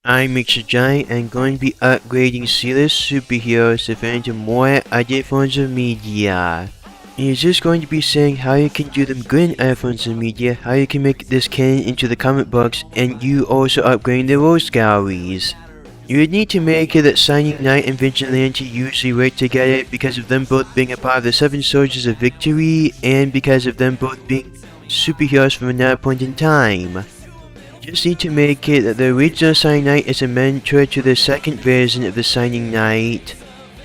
I'm Mixer Giant and going to be upgrading C-list superheroes to fit into more other forms of media. He's just going to be saying how you can do them good in other forms of media, how you can make this canon into the comic books, and you also upgrading the rogues galleries. You would need to make it that Shining Knight and Vigilante usually work together because of them both being a part of the Seven Soldiers of Victory and because of them both being superheroes from another point in time. Just need to make it that the original Shining Knight is a mentor to the second version of the Shining Knight,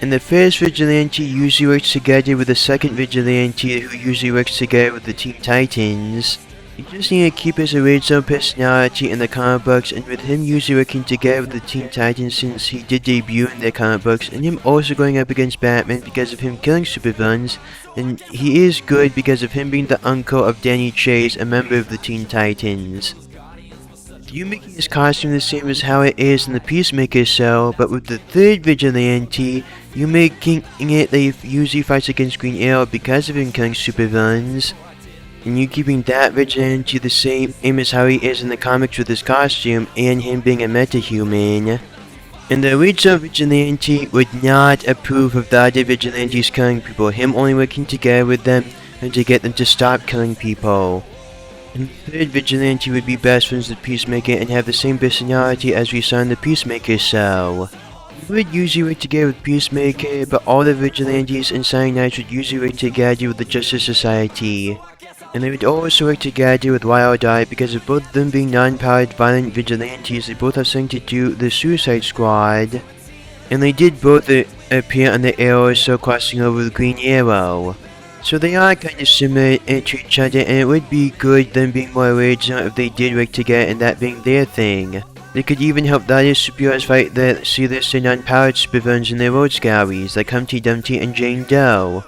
and the first Vigilante usually works together with the second Vigilante who usually works together with the Teen Titans. You just need to keep his original personality in the comic books, and with him usually working together with the Teen Titans since he did debut in their comic books, and him also going up against Batman because of him killing supervillains, and he is good because of him being the uncle of Danny Chase, a member of the Teen Titans. You making his costume the same as how it is in the Peacemaker cell, but with the third Vigilante, you making it that he usually fights against Green Arrow because of him killing supervillains, and you keeping that Vigilante the same as how he is in the comics with his costume and him being a metahuman. And the original Vigilante would not approve of the other Vigilantes killing people, him only working together with them and to get them to stop killing people. And the third Vigilante would be best friends with Peacemaker and have the same personality as we saw in the Peacemaker cell. We would usually work together with Peacemaker, but all the Vigilantes and Shining Knights would usually work together with the Justice Society. And they would also work together with Wild Eye because of both of them being non-powered violent Vigilantes. They both have something to do with the Suicide Squad. And they did both appear on the Arrow show crossing over with Green Arrow. So they are kind of similar to each other, and it would be good them being more original if they did work together and that being their thing. They could even help the other superheroes fight the C-list and non-powered supervillains in their rogues galleries, like Humpty Dumpty and Jane Doe.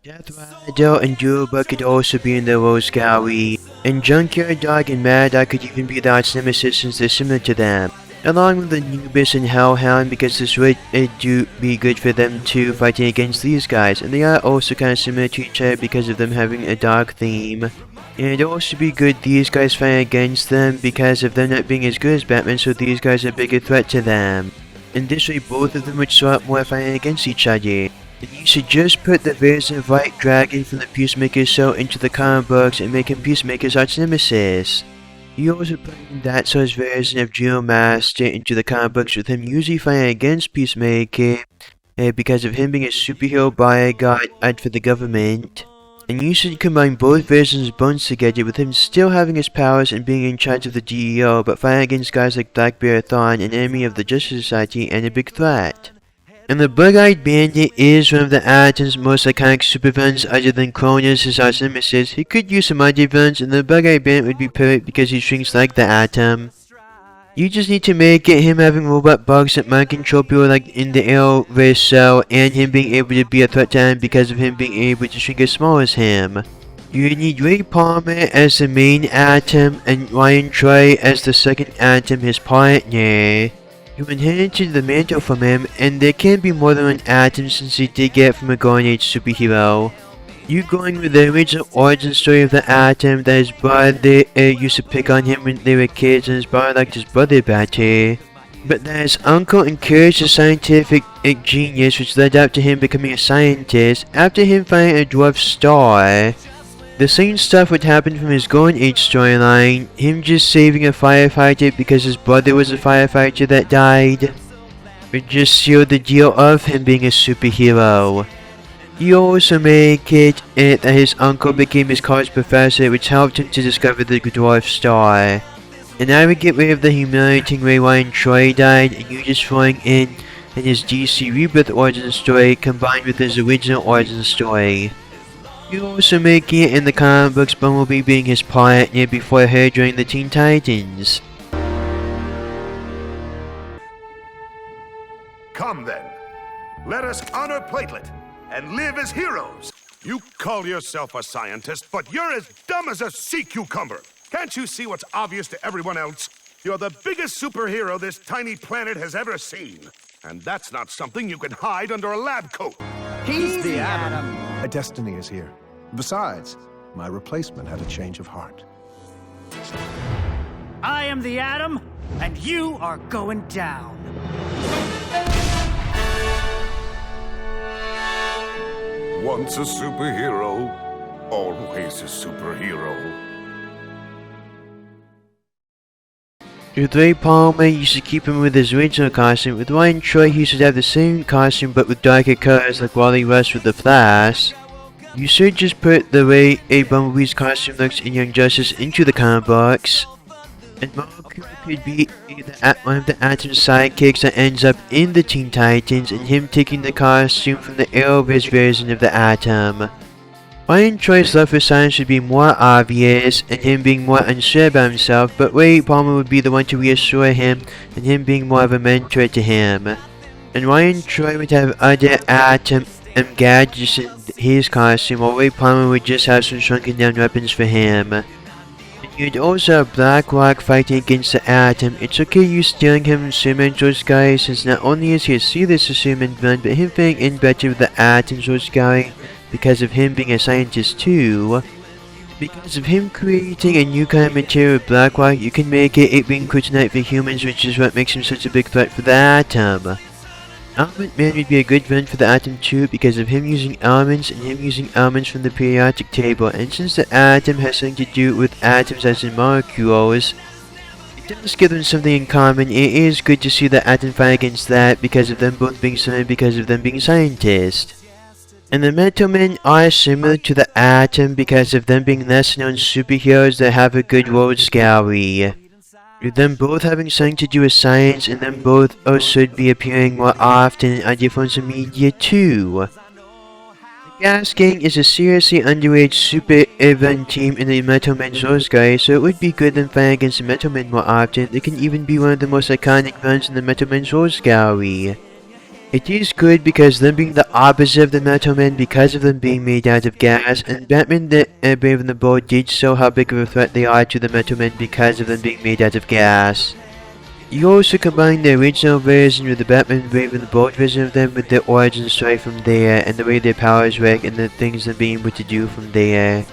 Death Rider and Durabug could also be in the rogues gallery, and Junkyard Dog and Mad Dog could even be the arch nemesis since they're similar to them. Along with Anubis and Hellhound, because this would do be good for them too, fighting against these guys, and they are also kind of similar to each other because of them having a dog theme. And it'd also be good these guys fighting against them because of them not being as good as Batman, so these guys are a bigger threat to them. And this way both of them would show up more fighting against each other. And you should just put the version of White Dragon from the Peacemaker show into the comic books and make him Peacemaker's arch nemesis. You also put in that source version of Geomaster into the comic books with him usually fighting against Peacemaker because of him being a superhero bodyguard out for the government. And you should combine both versions of Bones together with him still having his powers and being in charge of the GEO, but fighting against guys like Black Bear Thawne, an enemy of the Justice Society and a big threat. And the Bug-Eyed Bandit is one of the Atom's most iconic supervillains other than Cronus, his arch nemesis. He could use some other villains, and the Bug-Eyed Bandit would be perfect because he shrinks like the Atom. You just need to make it him having robot bugs that mind control people like in the Arrowverse cell, and him being able to be a threat to him because of him being able to shrink as small as him. You need Ray Palmer as the main Atom, and Ryan Troy as the second Atom, his partner. You inherited the mantle from him, and there can be more than one Atom since he did get it from a Golden Age superhero. You going with the original origin story of the Atom that his brother used to pick on him when they were kids and his brother liked his brother better. But that his uncle encouraged a scientific genius which led up to him becoming a scientist after him finding a dwarf star. The same stuff would happen from his Golden Age storyline, him just saving a firefighter because his brother was a firefighter that died, would just seal the deal of him being a superhero. You also make it that his uncle became his college professor, which helped him to discover the dwarf star. And I would get rid of the humiliating way Ryan Troy died, and you just throwing in his DC Rebirth origin story combined with his original origin story. You also making it in the comic books Bumblebee being his partner before her joining the Teen Titans. Come then, let us honor Platelet and live as heroes. You call yourself a scientist, but you're as dumb as a sea cucumber. Can't you see what's obvious to everyone else? You're the biggest superhero this tiny planet has ever seen. And that's not something you can hide under a lab coat. He's the Atom. My destiny is here. Besides, my replacement had a change of heart. I am the Atom. and you are going down. Once a superhero, always a superhero. With Ray Palmer, you should keep him with his original costume. With Ryan Choi, he should have the same costume but with darker colors like Wally West with the Flash. You should just put the way a Bumblebee's costume looks in Young Justice into the comic books. And Marco could be one of the Atom's sidekicks that ends up in the Teen Titans, and him taking the costume from the Arrowverse version of the Atom. Ryan Choi's love for science should be more obvious, and him being more unsure about himself, but Ray Palmer would be the one to reassure him, and him being more of a mentor to him. And Ryan Choi would have other Atom and gadgets in his costume, while Ray Palmer would just have some shrunken down weapons for him. And you'd also have Black Rock fighting against the Atom. It's okay you stealing him from Superman Source Guy, since not only is he a C-list Superman villain, but him being in better with the Atom Source Guy, because of him being a scientist too. Because of him creating a new kind of material with Black Rock, you can make it being kryptonite for humans, which is what makes him such a big threat for the Atom. Element Man would be a good villain for the Atom too, because of him using elements and him using elements from the periodic table, and since the Atom has something to do with atoms as in molecules, it does give them something in common. It is good to see the Atom fight against that, because of them both being similar, because of them being scientists. And the Metal Men are similar to the Atom because of them being less known superheroes that have a good road gallery. With them both having something to do with science, and them both also should be appearing more often in other forms of media too. The Gas Gang is a seriously underrated super event team in the Metal Men Source Guy, so it would be good them fighting against the Metal Men more often. They can even be one of the most iconic villains in the Metal Men Source Gallery. It is good because them being the opposite of the Metal Men, because of them being made out of gas, and Batman the Brave and the Bold did show how big of a threat they are to the Metal Men because of them being made out of gas. You also combine the original version with the Batman Brave and the Bold version of them with their origin story from there, and the way their powers work and the things they're being able to do from there.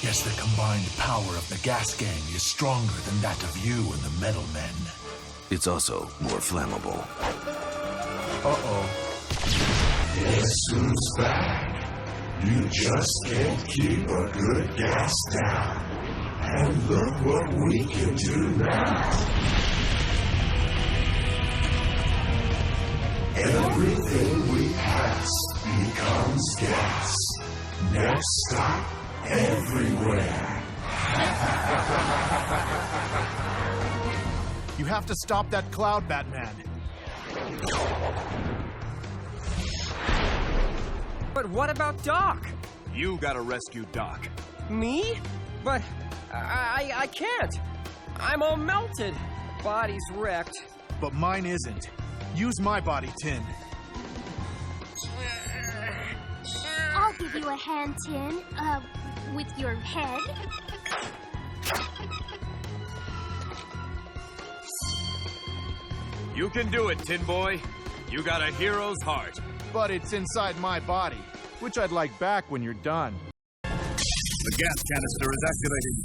Guess the combined power of the Gas Gang is stronger than that of you and the Metal Men. It's also more flammable. Uh-oh. Guess who's back? You just can't keep a good gas down. And look what we can do now. Everything we pass becomes gas. Next stop, everywhere. You have to stop that cloud, Batman. But what about Doc? You gotta rescue Doc. Me? But I can't. I'm all melted. Body's wrecked. But mine isn't. Use my body, Tin. I'll give you a hand, Tin. With your head. You can do it, Tin Boy. You got a hero's heart. But it's inside my body, which I'd like back when you're done. The gas canister is activating.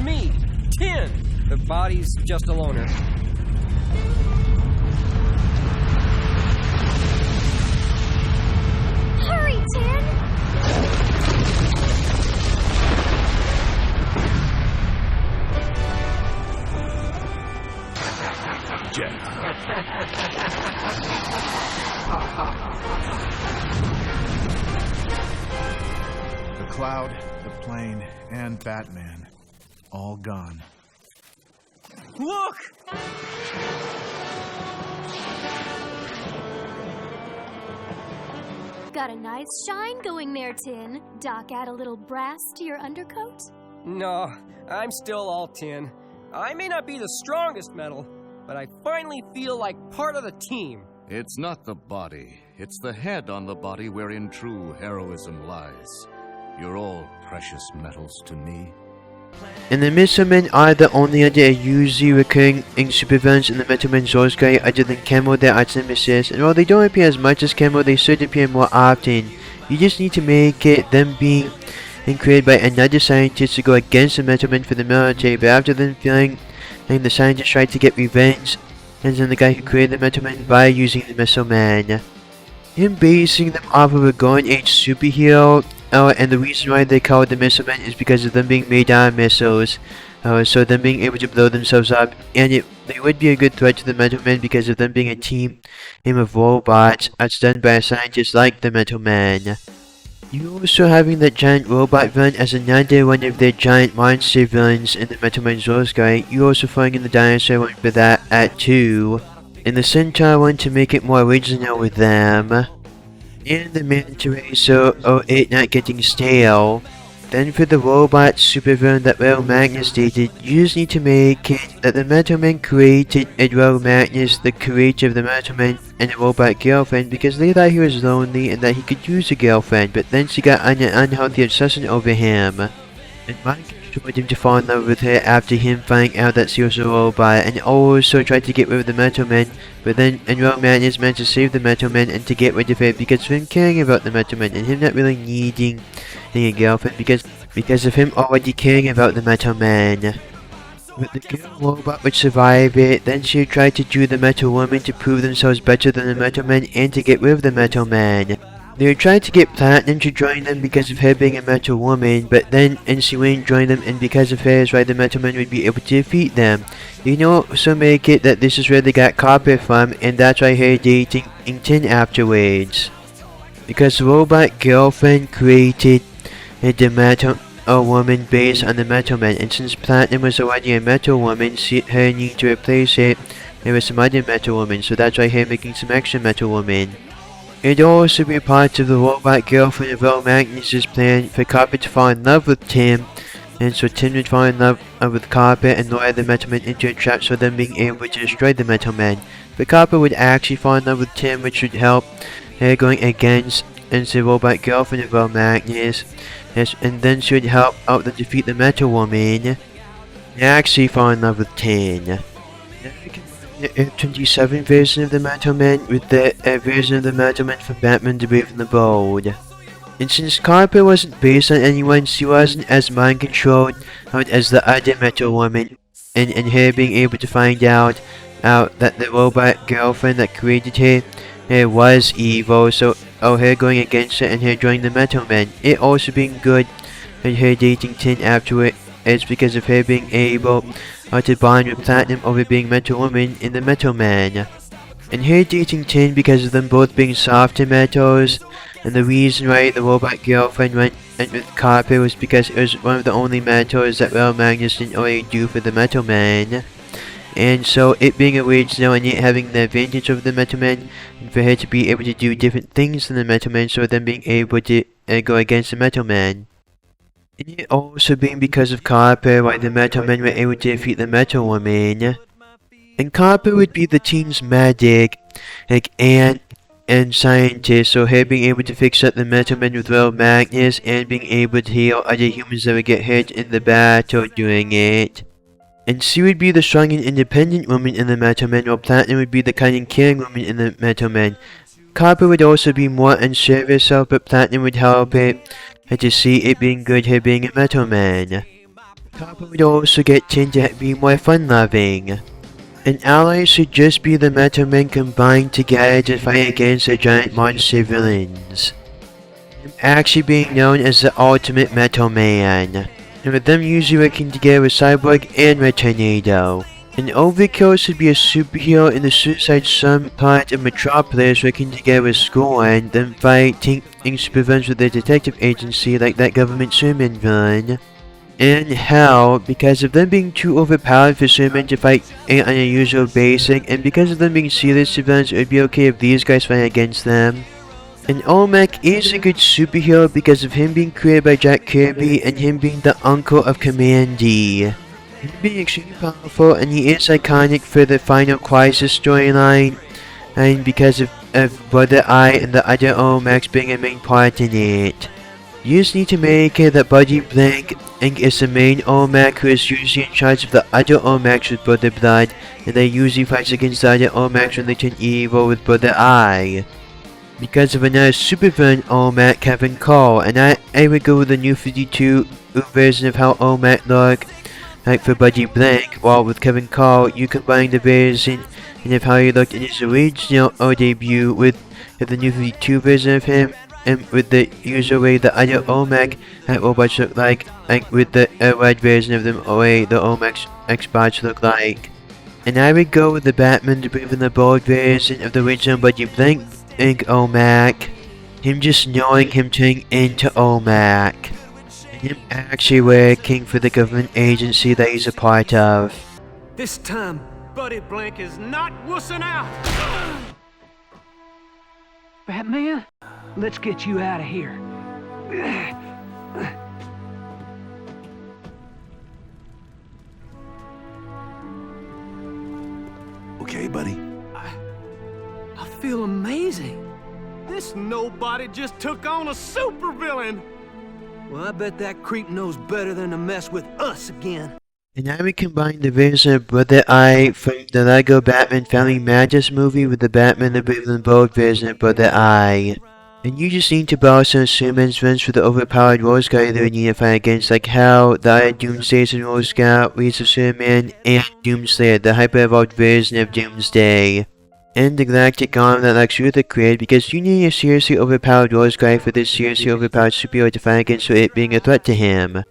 me, Tin. The body's just a loner. Hurry, Tin! The Cloud, the plane, and Batman. All gone. Look! Got a nice shine going there, Tin. Doc, add a little brass to your undercoat? No, I'm still all tin. I may not be the strongest metal, but I finally feel like part of the team. It's not the body, it's the head on the body wherein true heroism lies. You're all precious metals to me. And the Metal Men are the only other usually recurring supervillains in the Metal Men source guide other than Camo, their arch nemesis, and while they don't appear as much as Camo, they should appear more often. You just need to make it them being created by another scientist to go against the Metal Men for the military, but after them feeling like the scientist tried to get revenge, and then the guy who created the Metal Men by using the Metal Man. Him basing them off of a Golden Age superhero, and the reason why they call it the Missile Men is because of them being made out of missiles, so them being able to blow themselves up, and they would be a good threat to the Metal Men because of them being a team of robots as done by a scientist like the Metal Man. You also having that giant robot villain as another one of their giant monster villains in the Metal Man source guide. You also throwing in the dinosaur one for that at 2. And the Centaur one to make it more original with them. And the Manta Ray so it not getting stale. Then for the robot supervillain that Will Magnus stated, you just need to make it that the Metal Man created Will Magnus, the creator of the Metal Man, and a robot girlfriend because they thought he was lonely and that he could use a girlfriend, but then she got an unhealthy obsession over him. And Mike told him to fall in love with her after him finding out that she was a robot, and also tried to get rid of the Metal Man, but then Will Magnus managed to save the Metal Man and to get rid of her because of him caring about the Metal Man and him not really needing a girlfriend because of him already caring about the Metal Man. But the girl robot would survive it, then she would try to do the Metal Woman to prove themselves better than the Metal Man and to get rid of the Metal Man. They would try to get Platinum to join them because of her being a Metal Woman, but then she wouldn't join them, and because of her is why the Metal Man would be able to defeat them. You know, so make it that this is where they got Copper from, and that's why her dating Tin afterwards. Because the robot girlfriend created the Metal Woman based on the Metal Man, and since Platinum was already a Metal Woman, her need to replace it with some other Metal Woman, so that's why her making some extra Metal Woman. It'd also be part of the robot girlfriend of Will Magnus' plan for Copper to fall in love with Tim, and so Tim would fall in love with Copper and lure the Metal Man into a trap so them being able to destroy the Metal Man. But Copper would actually fall in love with Tim, which would help her going against the robot girlfriend of Will Magnus, and then she would help out to defeat the Metal Woman and actually fall in love with Tin. The Earth 27 version of the Metal Man with the version of the Metal Man from Batman the Brave and the Bold. And since Copper wasn't based on anyone, she wasn't as mind controlled as the other Metal Woman, and her being able to find out that the robot girlfriend that created her was evil, so her going against her and her joining the Metal Man. It also being good and her dating Tin afterward, it's because of her being able to bond with Platinum over being Metal Woman in the Metal Man. And her dating Tin because of them both being softer metals, and the reason why the robot girlfriend went with Copper was because it was one of the only metals that Will Magnus didn't already do for the Metal Man. And so it being original and yet having the advantage over the Metal Man, and for her to be able to do different things than the Metal Man, so them being able to go against the Metal Man. And it also being because of Copper why the Metal Men were able to defeat the Metal Woman. And Copper would be the team's medic, and scientist, so her being able to fix up the Metal Men with Will Magnus and being able to heal other humans that would get hurt in the battle doing it. And she would be the strong and independent woman in the Metal Men, while Platinum would be the kind and caring woman in the Metal Men. Copper would also be more unsure of herself, but Platinum would help it to see it being good her being a Metal Man. Copper would also get Tin to be more fun-loving. And allies should just be the Metal Men combined together to fight against the giant monster villains. Him actually being known as the Ultimate Metal Man. And with them usually working together with Cyborg and Red Tornado. And Overkill should be a superhero in the Suicide Sun part of Metropolis working together with Scorn, then fighting supervillains with their detective agency like that government Superman villain. And Hell, because of them being too overpowered for Superman to fight on a usual basis, and because of them being serious villains, it would be okay if these guys fight against them. And Olmec is a good superhero because of him being created by Jack Kirby and him being the uncle of Commandy. Him being extremely powerful, and he is iconic for the Final Crisis storyline, and because of Brother Eye and the other Olmecs being a main part in it. You just need to make it that Buddy Blank is the main Olmec who is usually in charge of the other Olmecs with Brother Blood, and they usually fight against the other Olmecs when they turn evil with Brother Eye. Because of another supervillain Olmec, Kevin Cole, and I would go with the new 52 version of how Olmec look like for Buddy Blank, while with Kevin Cole you combine the version and of how he looked in his original debut with the new 52 version of him, and with the usual way the other Olmec robots look like with the red version of them, way the Olmec X-Bots look like. And I would go with the Batman, the Brave and the Bold version of the original Buddy Blank Olmec. Him just knowing him turning into Olmec. And him actually working for the government agency that he's a part of. This time, Buddy Blank is not wussing out! Batman, let's get you out of here. Okay, buddy? I feel amazing. This nobody just took on a supervillain. Well, I bet that creep knows better than to mess with us again. And I would combine the version of Brother Eye from the Lego Batman Family Madness movie with the Batman the Brave and Bold version of Brother Eye. And you just need to borrow some of Superman's friends for the overpowered Rose Guard that we need to fight against, like Hell, the other Doomsdays and Rose Guard, Reeds of Superman, and Doomslayer, the hyper-evolved version of Doomsday. And the Galactic Arm that Lex Luthor created, because you need a seriously overpowered Rose Guard for this seriously overpowered superhero to fight against for it being a threat to him.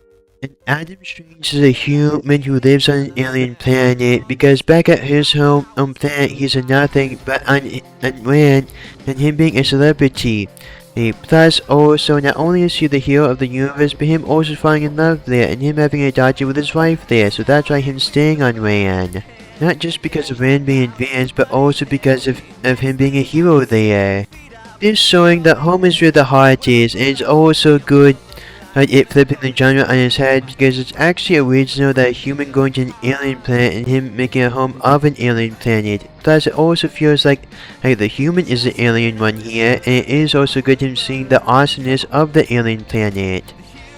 And Adam Strange is a human who lives on an alien planet, because back at his home planet he's a nothing but unland, and him being a celebrity. Plus also, not only is he the hero of the universe, but him also falling in love there, and him having a daughter with his wife there, so that's why him staying on Rand. Not just because of Rand being advanced, but also because of him being a hero there. This showing that home is where the heart is, and it's also good at it flipping the genre on his head, because it's actually original that a human going to an alien planet and him making a home of an alien planet. Plus it also feels like the human is the alien one here, and it is also good him seeing the awesomeness of the alien planet.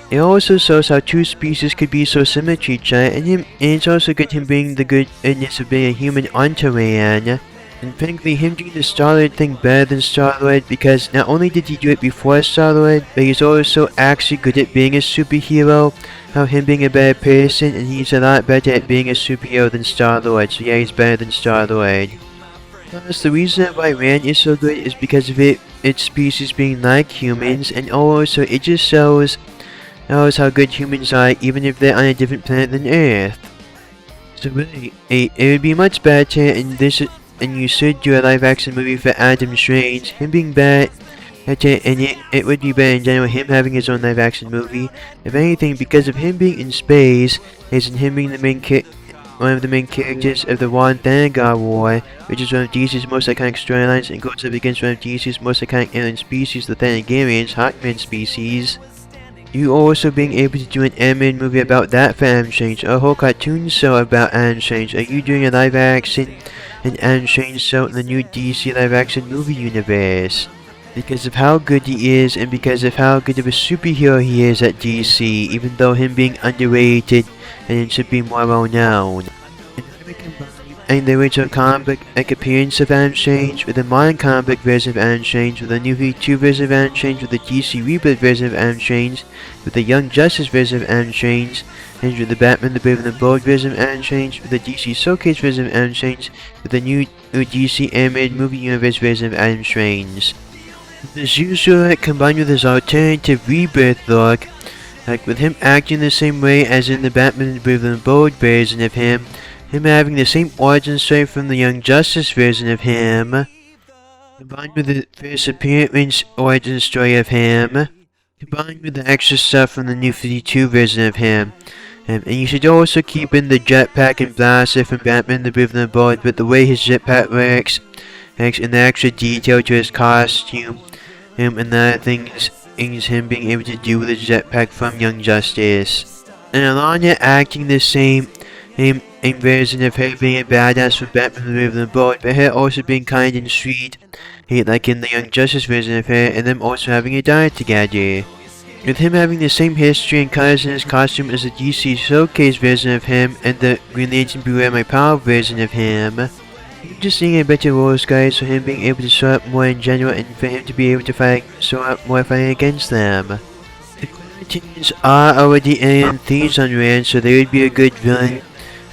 It also shows how two species could be so similar to each other, and it's also good him being the goodness of being a human on Terran. And frankly, him doing the Star-Lord thing better than Star-Lord, because not only did he do it before Star-Lord, but he's also actually good at being a superhero. How him being a better person, and he's a lot better at being a superhero than Star-Lord, so yeah, he's better than Star-Lord. Plus, the reason why Rand is so good is because of its species being like humans, and also it just shows how good humans are, even if they're on a different planet than Earth. So really, it would be much better and you should do a live action movie for Adam Strange. Him being better, and it would be better in general, him having his own live action movie. If anything, because of him being in space, and him being one of the main characters of the Juan Thanagar War, which is one of DC's most iconic storylines, and goes up against one of DC's most iconic alien species, the Thanagarians, Hawkman species. You also being able to do an animated movie about that for Adam Strange, a whole cartoon show about Adam Strange. Are you doing a live action and Adam Strange show in the new DC live action movie universe? Because of how good he is, and because of how good of a superhero he is at DC, even though him being underrated and it should be more well known. And I would combine and the original comic book appearance of Adam Strange, with the modern comic book version of Adam Strange, with the New 52 version of Adam Strange, with the DC Rebirth version of Adam Strange, with the Young Justice version of Adam Strange, and with the Batman the Brave and the Bold version of Adam Strange, with the DC Showcase version of Adam Strange, with the new DC Animated Movie Universe version of Adam Strange. This usual combined with his alternative Rebirth look, like with him acting the same way as in the Batman the Brave and the Bold version of him having the same origin story from the Young Justice version of him, combined with the first appearance origin story of him, combined with the extra stuff from the New 52 version of him. And you should also keep in the jetpack and blaster from Batman the Brave and the Bold, but the way his jetpack works and the extra detail to his costume, and other things him being able to do with his jetpack from Young Justice. And Alana acting the same version of her being a badass for Batman the Brave and the Bold, but her also being kind and sweet, like in the Young Justice version of her, and them also having a diet together. With him having the same history and colors in his costume as the DC Showcase version of him and the Green Lantern Beware My Power version of him. I'm just seeing a better roles, guys, for him being able to show up more in general and for him to be able to show up more fighting against them. The Quarantines are already alien thieves on Rand, so they would be a good villain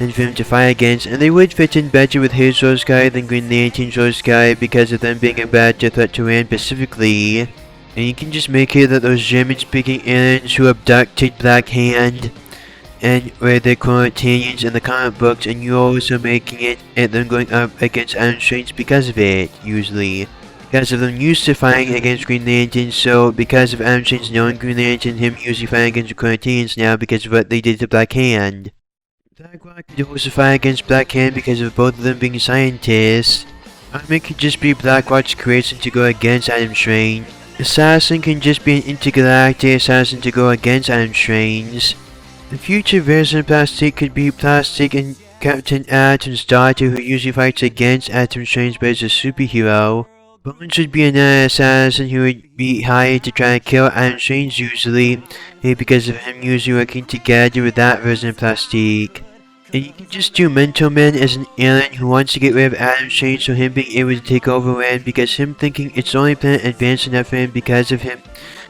and for him to fight against, and they would fit in better with his Rose Guy than Green Lantern's Rose Guy because of them being a better threat to Rand specifically. And you can just make it that those German-speaking aliens who abducted Black Hand and were the Quarantinians in the comic books, and you're also making it them going up against Adam Strange because of it, usually. Because of them used to fighting against Green Lantern, so because of Adam Strange knowing Green Lantern, him usually fighting against the Quarantinians now because of what they did to Black Hand. Blackrock could also fight against Black Hand because of both of them being scientists. Armin could just be Blackrock's creation to go against Adam Strange. Assassin can just be an intergalactic assassin to go against Adam Strange. The future version of Plastique could be Plastic and Captain Atom's daughter, who usually fights against Adam Strange but is a superhero. Bones would be another assassin who would be hired to try and kill Adam Strange usually, because of him usually working together with that version of Plastique. And you can just do Mental Man as an alien who wants to get rid of Adam Strange, so him being able to take over Rand because him thinking it's the only planet advanced enough for him because of him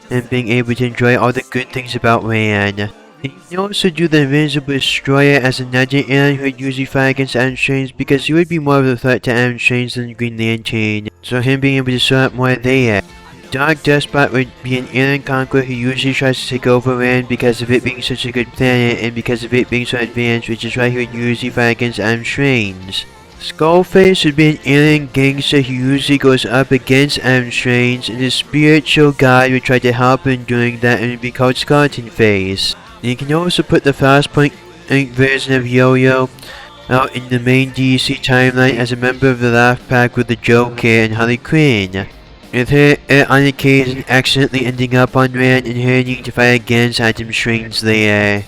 and being able to enjoy all the good things about Rand. And you can also do the Invisible Destroyer as another alien who would usually fight against Adam Strange because he would be more of a threat to Adam Strange than Green Lantern, so him being able to show up more there. Dark Despot would be an alien conqueror who usually tries to take over Rand because of it being such a good planet and because of it being so advanced, which is why he would usually fight against Adam Strange. Skullface would be an alien gangster who usually goes up against Adam Strange, and his spiritual guide would try to help him doing that, and it would be called Skeleton Face. And you can also put the Flashpoint version of Yo-Yo out in the main DC timeline as a member of the Laugh Pack with the Joker and Harley Quinn, with her on occasion accidentally ending up on Rand and her needing to fight against Adam Strange there.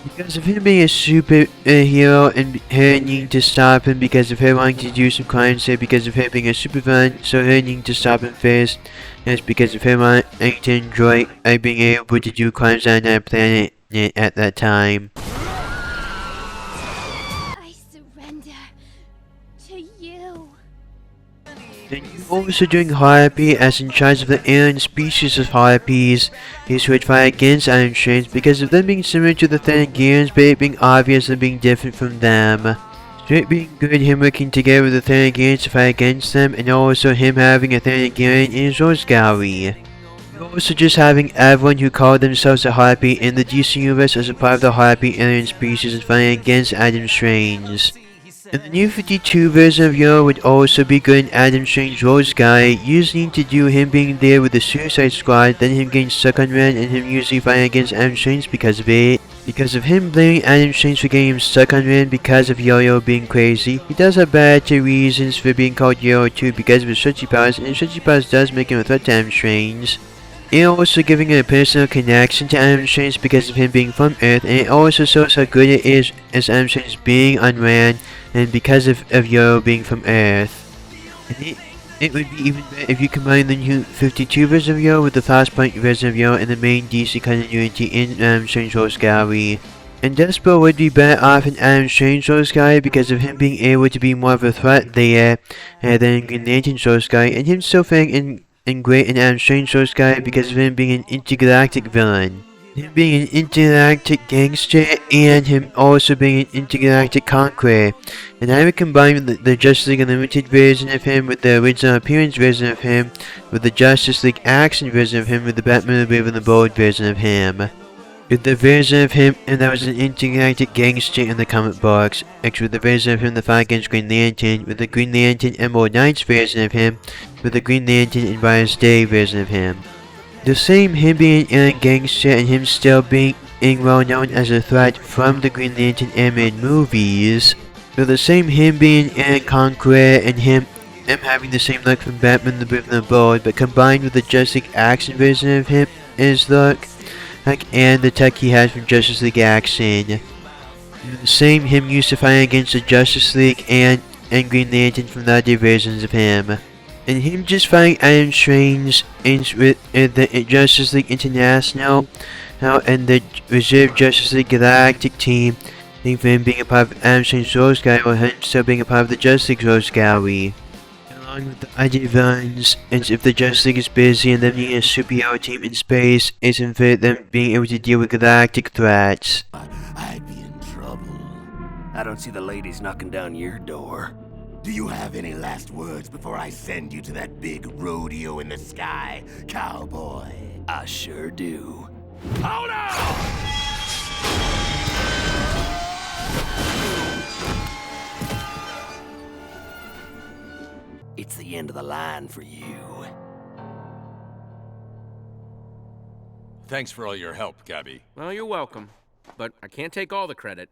Because of him being a superhero and her needing to stop him because of her wanting to do some crimes there because of her being a supervillain, so her needing to stop him first, and it's because of her wanting to enjoy being able to do crimes on that planet at that time. I surrender to you. And you're also doing Harpy as in charge of the alien species of Harpies, who would fight against Adam Strange because of them being similar to the Thanagarians, but it being obvious and being different from them. So it being good him working together with the Thanagarians to fight against them, and also him having a Thanagarian in his Rose Gallery. Also just having everyone who called themselves a Harpy in the DC universe as a part of the Harpy alien species and fighting against Adam Strange. And the New 52 version of Yo would also be good in Adam Strange's Rose Guy, usually to do him being there with the Suicide Squad, then him getting stuck on Rand and him usually fighting against Adam Strange because of it. Because of him blaming Adam Strange for getting him stuck on Rand because of Yo-Yo being crazy, he does have better reasons for being called Yo too because of his stretchy powers, and his stretchy powers does make him a threat to Adam Strange. And also giving him a personal connection to Adam Strange because of him being from Earth, and it also shows how good it is as Adam Strange being on Rand and because of Yo being from Earth. And it would be even better if you combine the New 52 version of Yo with the Flashpoint version of Yo and the main DC continuity in Adam Strange's Rose Gallery. And Despot would be better off in Adam Strange Source Guy because of him being able to be more of a threat there than in Green Lantern Source Guy, and him still fitting in great in Adam Strange Source Guy because of him being an intergalactic villain. Him being an intergalactic gangster, and him also being an intergalactic conqueror. And I would combine the Justice League Unlimited version of him with the original appearance version of him, with the Justice League action version of him, with the Batman the Brave and the Bold version of him. With the version of him and that was an intergalactic gangster in the comic books, actually with the version of him that fought against Green Lantern, with the Green Lantern Emerald Knights version of him, with the Green Lantern and Virus Day version of him. The same him being a gangster and him still being well known as a threat from the Green Lantern animated movies. With the same him being a conqueror and him having the same look from Batman the Brave and the Bold, but combined with the Justice League action version of him his look. And the tech he has from Justice League Action. The same him used to fight against the Justice League and Green Lantern from the other versions of him. And him just fighting Adam Strange with the Justice League International and the Reserve Justice League Galactic team. I think for him being a part of Adam Strange Source Gallery or him still being a part of the Justice League Source Gallery. Along with the other villains, as if the Justice League is busy and them needing a superhero team in space isn't for them being able to deal with galactic threats. I'd be in trouble. I don't see the ladies knocking down your door. Do you have any last words before I send you to that big rodeo in the sky, cowboy? I sure do. Hold on! It's the end of the line for you. Thanks for all your help, Gabby. Well, you're welcome. But I can't take all the credit.